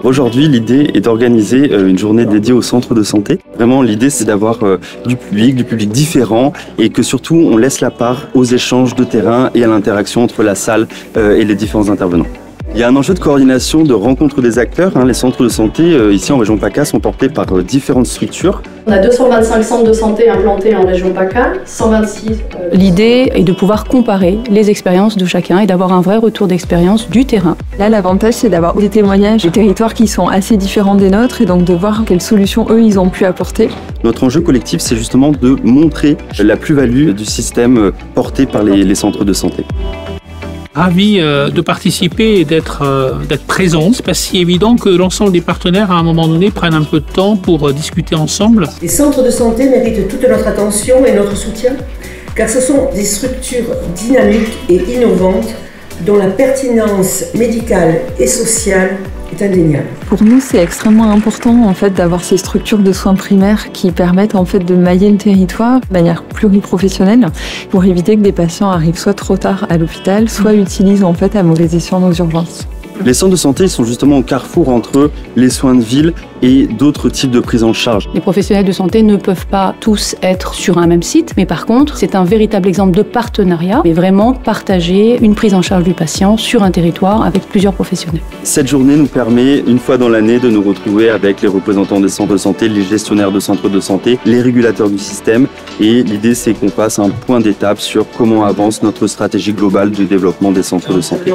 Aujourd'hui, l'idée est d'organiser une journée dédiée au centre de santé. Vraiment, l'idée, c'est d'avoir du public différent et que surtout, on laisse la part aux échanges de terrain et à l'interaction entre la salle et les différents intervenants. Il y a un enjeu de coordination, de rencontre des acteurs. Les centres de santé, ici en région PACA, sont portés par différentes structures. On a 225 centres de santé implantés en région PACA, 126. L'idée est de pouvoir comparer les expériences de chacun et d'avoir un vrai retour d'expérience du terrain. Là, l'avantage, c'est d'avoir des témoignages des territoires qui sont assez différents des nôtres et donc de voir quelles solutions, eux, ils ont pu apporter. Notre enjeu collectif, c'est justement de montrer la plus-value du système porté par les centres de santé. Ravi de participer et d'être présent. C'est pas si évident que l'ensemble des partenaires, à un moment donné, prennent un peu de temps pour discuter ensemble. Les centres de santé méritent toute notre attention et notre soutien, car ce sont des structures dynamiques et innovantes dont la pertinence médicale et sociale est indéniable. Pour nous, c'est extrêmement important en fait d'avoir ces structures de soins primaires qui permettent en fait de mailler le territoire de manière pluriprofessionnelle pour éviter que des patients arrivent soit trop tard à l'hôpital, soit utilisent en fait à mauvais escient nos urgences. Les centres de santé sont justement au carrefour entre les soins de ville et d'autres types de prise en charge. Les professionnels de santé ne peuvent pas tous être sur un même site, mais par contre, c'est un véritable exemple de partenariat, mais vraiment partager une prise en charge du patient sur un territoire avec plusieurs professionnels. Cette journée nous permet, une fois dans l'année, de nous retrouver avec les représentants des centres de santé, les gestionnaires de centres de santé, les régulateurs du système. Et l'idée, c'est qu'on fasse un point d'étape sur comment avance notre stratégie globale du développement des centres de santé.